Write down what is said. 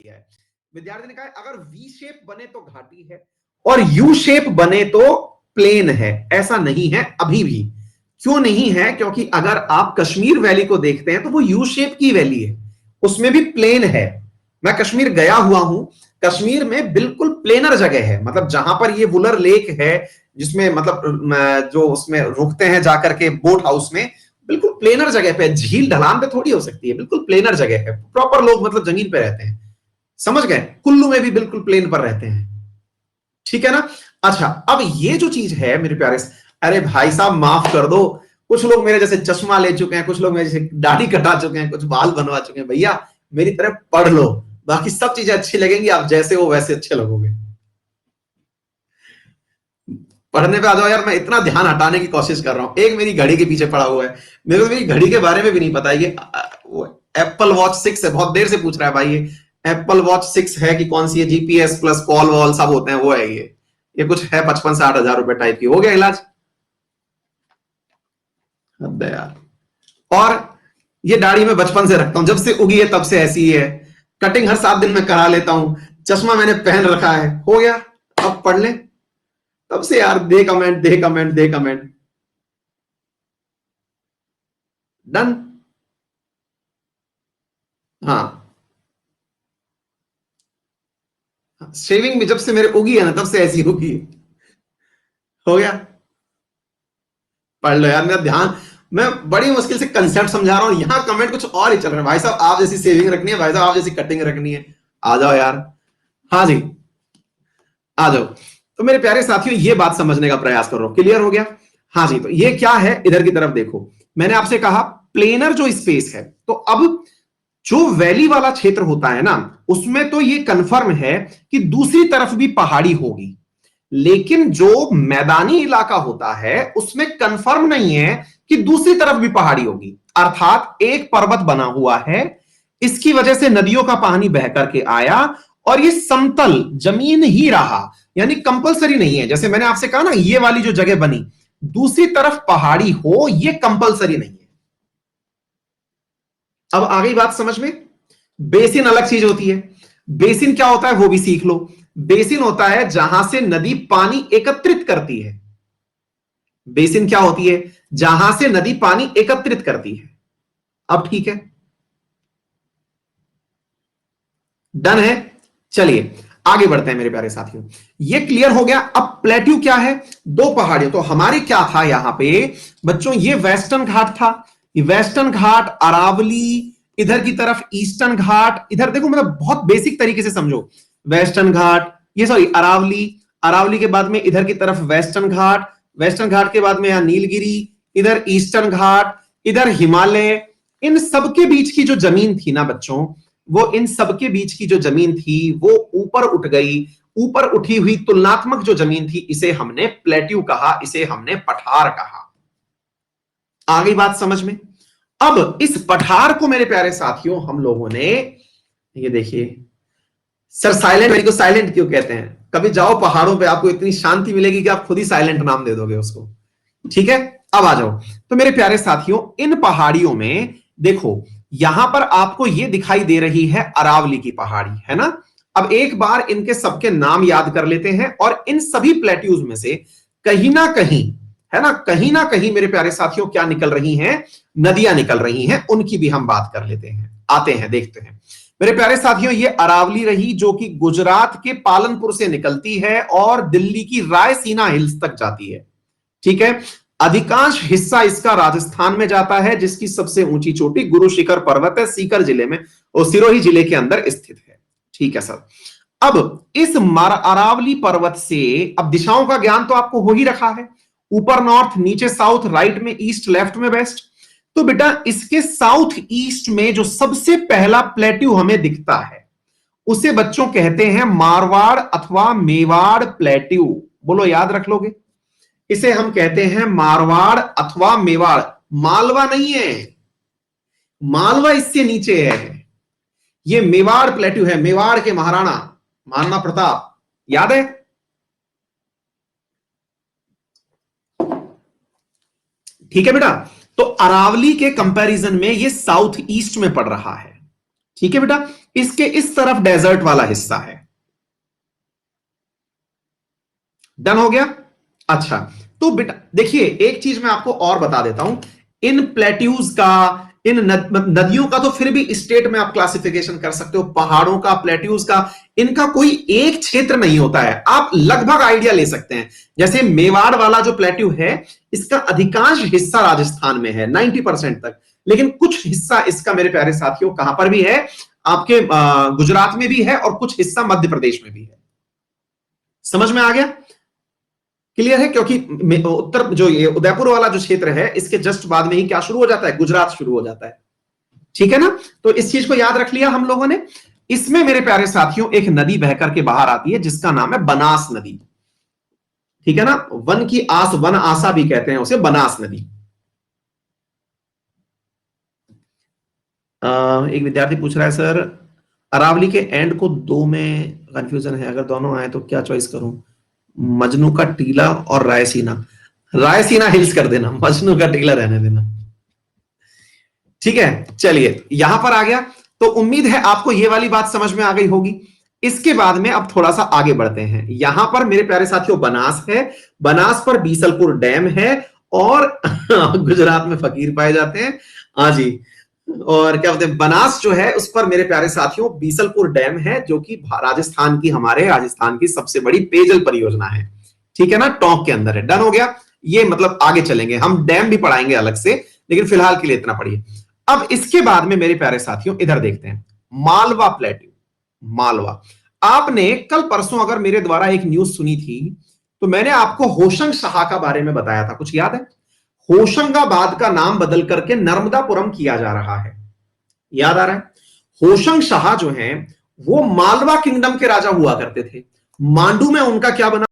किया है। विद्यार्थी ने कहा अगर वी शेप बने तो घाटी है और यू शेप बने तो प्लेन है। ऐसा नहीं है अभी भी। क्यों नहीं है? क्योंकि अगर आप कश्मीर वैली को देखते हैं तो वो यू शेप की वैली है, उसमें भी प्लेन है। मैं कश्मीर गया हुआ हूं, कश्मीर में बिल्कुल प्लेनर जगह है, मतलब जहां पर ये वुलर लेक है जिसमें मतलब जो उसमें रुकते हैं जाकर के बोट हाउस में, बिल्कुल प्लेनर जगह पे, झील ढलान पे थोड़ी हो सकती है, बिल्कुल प्लेनर जगह है। प्रॉपर लोग मतलब जमीन पे रहते हैं, समझ गए? कुल्लू में भी बिल्कुल प्लेन पर रहते हैं, ठीक है ना? अच्छा, अब ये जो चीज है मेरे प्यारे, अरे भाई साहब माफ कर दो, कुछ लोग मेरे जैसे चश्मा ले चुके हैं, कुछ लोग मेरे जैसे दाढ़ी कटा चुके हैं, कुछ बाल बनवा चुके हैं। भैया मेरी तरह पढ़ लो, बाकी सब चीजें अच्छी लगेंगी, आप जैसे हो वैसे अच्छे लगोगे। पढ़ने पे आ जाओ यार, मैं इतना ध्यान हटाने की कोशिश कर रहा हूं। एक मेरी घड़ी के पीछे पड़ा हुआ है, मेरे को मेरी घड़ी के बारे में भी नहीं पता है। ये एप्पल वॉच 6 है, बहुत देर से पूछ रहा है भाई ये एप्पल वॉच 6 है कि कौन सी है, जीपीएस प्लस कॉल वॉल सब होते हैं, वो है ये कुछ है 55-60 हजार रुपए टाइप की। हो गया इलाज? हद है यार। और ये दाढ़ी मैं बचपन से रखता हूं, जब से उगी है तब से ऐसी ही है। कटिंग हर 7 दिन में करा लेता हूं, चश्मा मैंने पहन रखा है। हो गया, अब पढ़ ले। तब से यार दे कमेंट, दे कमेंट, दे कमेंट। डन। हाँ, शेविंग भी जब से मेरे उगी है ना तब से ऐसी होगी। हो गया, पढ़ लो यार। मेरा ध्यान, मैं बड़ी मुश्किल से कंसेप्ट समझा रहा हूं, यहां कमेंट कुछ और ही चल रहे हैं। भाई साहब आप जैसी सेविंग रखनी है, भाई साहब आप जैसी कटिंग रखनी है, आ जाओ यार। हाँ जी, आ जाओ। तो मेरे प्यारे साथियों ये बात समझने का प्रयास करो, क्लियर हो गया? हाँ जी, तो ये क्या है, इधर की तरफ देखो। मैंने आपसे कहा प्लेनर जो स्पेस है, तो अब जो वैली वाला क्षेत्र होता है ना, उसमें तो ये कंफर्म है कि दूसरी तरफ भी पहाड़ी होगी। लेकिन जो मैदानी इलाका होता है उसमें कंफर्म नहीं है कि दूसरी तरफ भी पहाड़ी होगी। अर्थात एक पर्वत बना हुआ है, इसकी वजह से नदियों का पानी बह करके आया और ये समतल जमीन ही रहा, यानी कंपलसरी नहीं है। जैसे मैंने आपसे कहा ना, ये वाली जो जगह बनी, दूसरी तरफ पहाड़ी हो, ये कंपलसरी नहीं है। अब आ गई बात समझ में? बेसिन अलग चीज होती है। बेसिन क्या होता है वो भी सीख लो। बेसिन होता है जहां से नदी पानी एकत्रित करती है। बेसिन क्या होती है? जहां से नदी पानी एकत्रित करती है। अब ठीक है, डन है। चलिए आगे बढ़ते हैं मेरे प्यारे साथियों। ये क्लियर हो गया। अब प्लेट्यू क्या है? दो पहाड़ियों। तो हमारे क्या था यहां पे बच्चों, ये वेस्टर्न घाट था, ये वेस्टर्न घाट, अरावली, इधर की तरफ ईस्टर्न घाट। इधर देखो, मतलब बहुत बेसिक तरीके से समझो। वेस्टर्न घाट, ये सॉरी अरावली, अरावली के बाद में इधर की तरफ वेस्टर्न घाट, वेस्टर्न घाट के बाद में यहां नीलगिरी, इधर ईस्टर्न घाट, इधर हिमालय। इन सबके बीच की जो जमीन थी ना बच्चों, वो इन सबके बीच की जो जमीन थी वो ऊपर उठ गई। ऊपर उठी हुई तुलनात्मक जो जमीन थी इसे हमने प्लेट्यू कहा, इसे हमने पठार कहा। आ गई बात समझ में? अब इस पठार को मेरे प्यारे साथियों हम लोगों ने, ये देखिए सर, साइलेंट वैली को साइलेंट क्यों कहते हैं? कभी जाओ पहाड़ों पे, आपको इतनी शांति मिलेगी कि आप खुद ही साइलेंट नाम दे दोगे उसको। ठीक है, अब आ जाओ। तो मेरे प्यारे साथियों इन पहाड़ियों में देखो, यहां पर आपको ये दिखाई दे रही है अरावली की पहाड़ी, है ना? अब एक बार इनके सबके नाम याद कर लेते हैं, और इन सभी प्लेट्यूज में से कहीं ना कहीं, है ना, कहीं ना कहीं मेरे प्यारे साथियों क्या निकल रही हैं? नदियां निकल रही हैं, उनकी भी हम बात कर लेते हैं, आते हैं, देखते हैं। मेरे प्यारे साथियों ये अरावली रही जो कि गुजरात के पालनपुर से निकलती है और दिल्ली की रायसीना हिल्स तक जाती है। ठीक है, अधिकांश हिस्सा इसका राजस्थान में जाता है, जिसकी सबसे ऊंची चोटी गुरु शिखर पर्वत है, सीकर जिले में और सिरोही जिले के अंदर स्थित है। ठीक है सर। अब इस अरावली पर्वत से, अब दिशाओं का ज्ञान तो आपको हो ही रखा है, ऊपर नॉर्थ, नीचे साउथ, राइट में ईस्ट, लेफ्ट में वेस्ट। तो बेटा इसके साउथ ईस्ट में जो सबसे पहला प्लेट्यू हमें दिखता है उसे बच्चों कहते हैं मारवाड़ अथवा मेवाड़ प्लेट्यू। बोलो, याद रख लोगे? इसे हम कहते हैं मारवाड़ अथवा मेवाड़। मालवा नहीं है, मालवा इससे नीचे है। ये मेवाड़ प्लेट्यू है, मेवाड़ के महाराणा महाराणा प्रताप, याद है? ठीक है बेटा। तो अरावली के कंपैरिजन में ये साउथ ईस्ट में पड़ रहा है। ठीक है बेटा, इसके इस तरफ डेजर्ट वाला हिस्सा है। डन हो गया। अच्छा, तो बेटा देखिए एक चीज मैं आपको और बता देता हूं, इन प्लेट्यूज का, इन नदियों का तो फिर भी स्टेट में आप क्लासिफिकेशन कर सकते हो, पहाड़ों का, प्लेट्यूज का, इनका कोई एक क्षेत्र नहीं होता है, आप लगभग आइडिया ले सकते हैं। जैसे मेवाड़ वाला जो प्लेट्यू है, इसका अधिकांश हिस्सा राजस्थान में है 90% तक, लेकिन कुछ हिस्सा इसका मेरे प्यारे साथियों कहां पर भी है, आपके गुजरात में भी है और कुछ हिस्सा मध्य प्रदेश में भी है। समझ में आ गया? क्लियर है? क्योंकि उत्तर जो ये उदयपुर वाला जो क्षेत्र है, इसके जस्ट बाद में ही क्या शुरू हो जाता है, गुजरात शुरू हो जाता है। ठीक है ना? तो इस चीज को याद रख लिया हम लोगों ने। इसमें मेरे प्यारे साथियों एक नदी बह करके बाहर आती है जिसका नाम है बनास नदी। ठीक है ना? वन की आस, वन आसा भी कहते हैं उसे, बनास नदी। एक विद्यार्थी पूछ रहा है सर, अरावली के एंड को दो में कंफ्यूजन है, अगर दोनों आए तो क्या चॉइस करूं? मजनू का टीला और रायसीना। रायसीना हिल्स कर देना, मजनू का टीला रहने देना। ठीक है, चलिए यहां पर आ गया। तो उम्मीद है आपको यह वाली बात समझ में आ गई होगी। इसके बाद में अब थोड़ा सा आगे बढ़ते हैं। यहां पर मेरे प्यारे साथियों बनास है, बनास पर बीसलपुर डैम है, और गुजरात में फकीर पाए जाते हैं। हाँ जी, और क्या बोलते हैं, बनास जो है उस पर मेरे प्यारे साथियों बीसलपुर डैम है, जो कि राजस्थान की, हमारे राजस्थान की सबसे बड़ी पेयजल परियोजना है। ठीक है ना? टोंक के अंदर है। डन हो गया। ये मतलब आगे चलेंगे, हम डैम भी पढ़ाएंगे अलग से, लेकिन फिलहाल के लिए इतना पढ़िए। अब इसके बाद में मेरे प्यारे साथियों इधर देखते हैं, मालवा प्लेट्यू। मालवा, आपने कल परसों अगर मेरे द्वारा एक न्यूज सुनी थी, तो मैंने आपको होशंग शाह का बारे में बताया था, कुछ याद है? होशंगाबाद का नाम बदल करके नर्मदापुरम किया जा रहा है, याद आ रहा है? होशंग शाह जो हैं वो मालवा किंगडम के राजा हुआ करते थे। मांडू में उनका क्या बना?